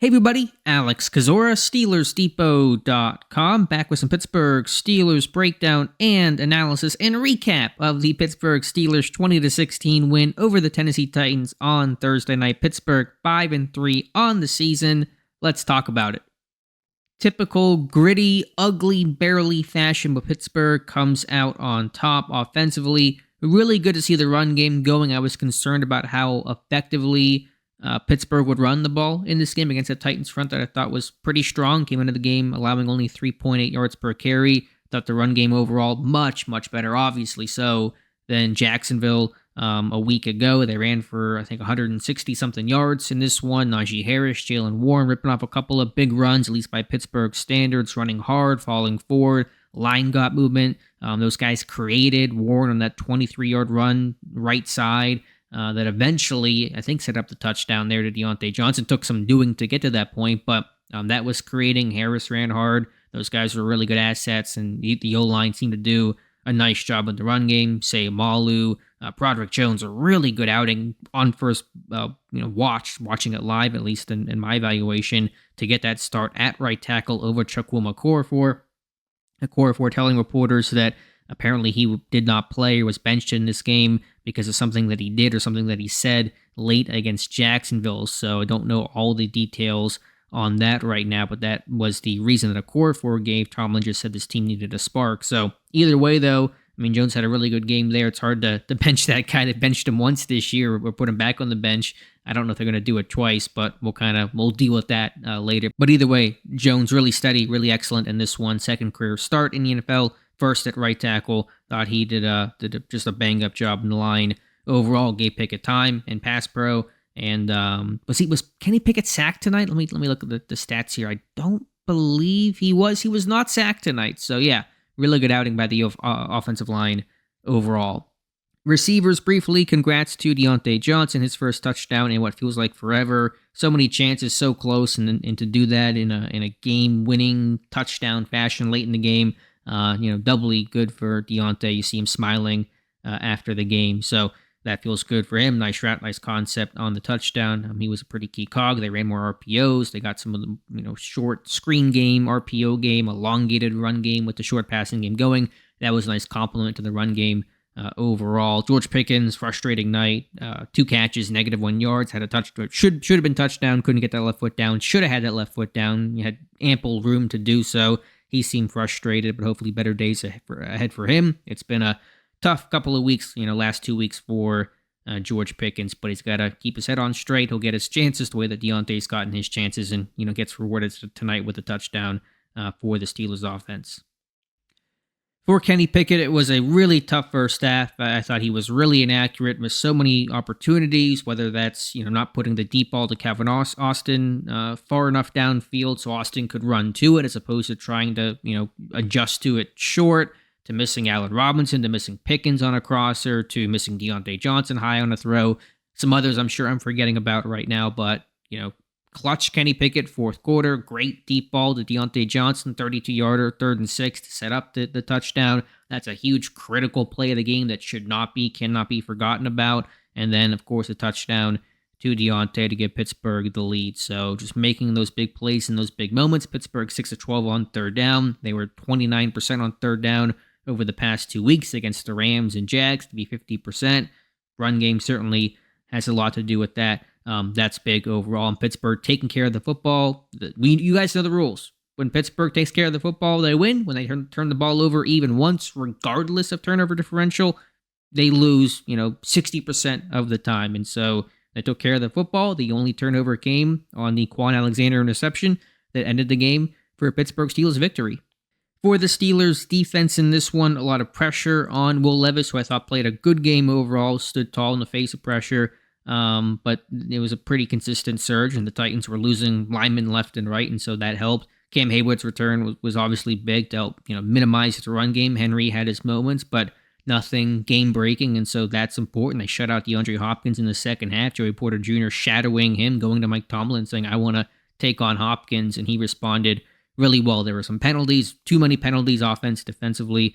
Hey everybody, Alex Kozora, SteelersDepot.com, back with some Pittsburgh Steelers breakdown and analysis and recap of the Pittsburgh Steelers 20-16 win over the Tennessee Titans on Thursday night. Pittsburgh 5-3 on the season. Let's talk about it. Typical gritty, ugly, barely fashion, but Pittsburgh comes out on top offensively. Really good to see the run game going. I was concerned about how effectively Pittsburgh would run the ball in this game against a Titans front that I thought was pretty strong. Came into the game allowing only 3.8 yards per carry. Thought the run game overall much better, obviously so, than Jacksonville a week ago. They ran for, I think, 160-something yards in this one. Najee Harris, Jalen Warren ripping off a couple of big runs, at least by Pittsburgh standards, running hard, falling forward. Line got movement. Those guys created. Warren on that 23-yard run right side. That eventually, I think, set up the touchdown there to Deontay Johnson. Took some doing to get to that point, but that was creating. Harris ran hard. Those guys were really good assets, and the O-line seemed to do a nice job with the run game. Say Malu, Broderick Jones, a really good outing on first, watching it live, at least in my evaluation, to get that start at right tackle over Chukwuma Okorafor. Okorafor telling reporters that apparently he did not play or was benched in this game because of something that he did or something that he said late against Jacksonville. So I don't know all the details on that right now, but that was the reason that Okorafor gave. Tomlin just said this team needed a spark. So either way, though, I mean, Jones had a really good game there. It's hard to bench that guy that benched him once this year or put him back on the bench. I don't know if they're going to do it twice, but we'll deal with that later. But either way, Jones really steady, really excellent in this one. Second career start in the NFL. First at right tackle. Thought he did just a bang-up job in the line. Overall, gave Pickett time in pass pro. And was Kenny Pickett sacked tonight? Let me look at the stats here. I don't believe he was. He was not sacked tonight. So yeah, really good outing by the offensive line overall. Receivers, briefly, congrats to Deontay Johnson, his first touchdown in what feels like forever. So many chances, so close, and to do that in a game-winning touchdown fashion late in the game. Doubly good for Deontay. You see him smiling after the game, so that feels good for him. Nice route, nice concept on the touchdown. He was a pretty key cog. They ran more RPOs. They got some of the short screen game, RPO game, elongated run game with the short passing game going. That was a nice compliment to the run game overall. George Pickens, frustrating night. 2 catches, -1 yards. Had a touch. Should have been touchdown. Couldn't get that left foot down. Should have had that left foot down. You had ample room to do so. He seemed frustrated, but hopefully better days ahead for him. It's been a tough couple of weeks, last 2 weeks for George Pickens, but he's got to keep his head on straight. He'll get his chances the way that Deontay's gotten his chances and, gets rewarded tonight with a touchdown for the Steelers offense. For Kenny Pickett, it was a really tough first half. I thought he was really inaccurate with so many opportunities, whether that's, not putting the deep ball to Calvin Austin far enough downfield so Austin could run to it as opposed to trying to, adjust to it short, to missing Allen Robinson, to missing Pickens on a crosser, to missing Deontay Johnson high on a throw. Some others I'm sure I'm forgetting about right now, but, clutch Kenny Pickett, fourth quarter, great deep ball to Deontay Johnson, 32-yarder, 3rd and 6 to set up the touchdown. That's a huge critical play of the game that cannot be forgotten about. And then, of course, a touchdown to Deontay to give Pittsburgh the lead. So just making those big plays in those big moments. Pittsburgh 6 of 12 on third down. They were 29% on third down over the past 2 weeks against the Rams and Jags to be 50%. Run game certainly has a lot to do with that. That's big overall. And Pittsburgh taking care of the football. You guys know the rules. When Pittsburgh takes care of the football, they win. When they turn the ball over even once, regardless of turnover differential, they lose, 60% of the time. And so they took care of the football. The only turnover came on the Quan Alexander interception that ended the game for a Pittsburgh Steelers victory. For the Steelers defense in this one, a lot of pressure on Will Levis, who I thought played a good game overall, stood tall in the face of pressure. But it was a pretty consistent surge, and the Titans were losing linemen left and right, and so that helped. Cam Haywood's return was obviously big to help, minimize the run game. Henry had his moments, but nothing game-breaking, and so that's important. They shut out DeAndre Hopkins in the second half. Joey Porter Jr. shadowing him, going to Mike Tomlin, saying, I want to take on Hopkins, and he responded really well. There were some penalties, too many penalties defensively,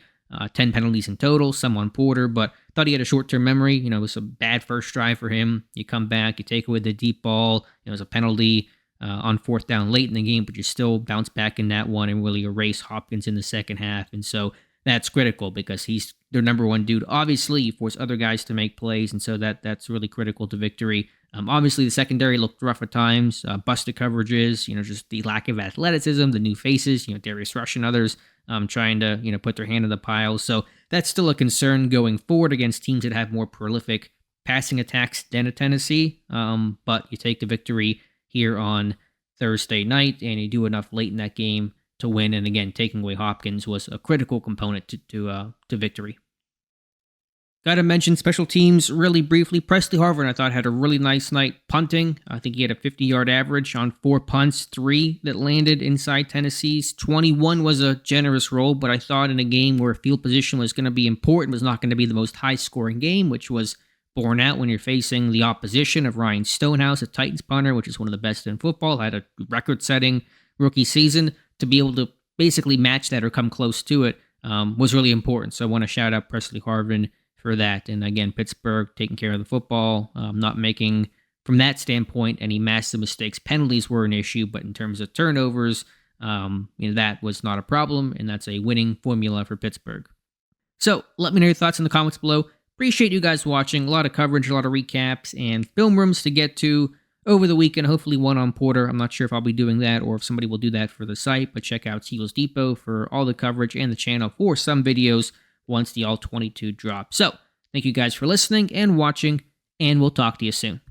10 penalties in total, some on Porter, but thought he had a short-term memory. It was a bad first drive for him. You come back, you take away the deep ball. It was a penalty on fourth down late in the game, but you still bounce back in that one and really erase Hopkins in the second half. And so that's critical because he's their number one dude. Obviously, you force other guys to make plays, and so that's really critical to victory. Obviously, the secondary looked rough at times, busted coverages, just the lack of athleticism, the new faces, Darius Rush and others trying to, put their hand in the pile. So that's still a concern going forward against teams that have more prolific passing attacks than a Tennessee. But you take the victory here on Thursday night, and you do enough late in that game to win. And again, taking away Hopkins was a critical component to victory. Got to mention special teams really briefly. Presley Harvin, I thought, had a really nice night punting. I think he had a 50-yard average on 4 punts, 3 that landed inside Tennessee's. 21 was a generous roll, but I thought in a game where field position was going to be important, was not going to be the most high-scoring game, which was borne out when you're facing the opposition of Ryan Stonehouse, a Titans punter, which is one of the best in football, had a record-setting rookie season. To be able to basically match that or come close to it was really important. So I want to shout out Presley Harvin for that. And again, Pittsburgh taking care of the football, not making, from that standpoint, any massive mistakes. Penalties were an issue, but in terms of turnovers, that was not a problem, and that's a winning formula for Pittsburgh. So let me know your thoughts in the comments below. Appreciate you guys watching. A lot of coverage, a lot of recaps, and film rooms to get to over the weekend. Hopefully one on Porter. I'm not sure if I'll be doing that or if somebody will do that for the site, but check out Steelers Depot for all the coverage and the channel for some videos once the All-22 drops. So, thank you guys for listening and watching, and we'll talk to you soon.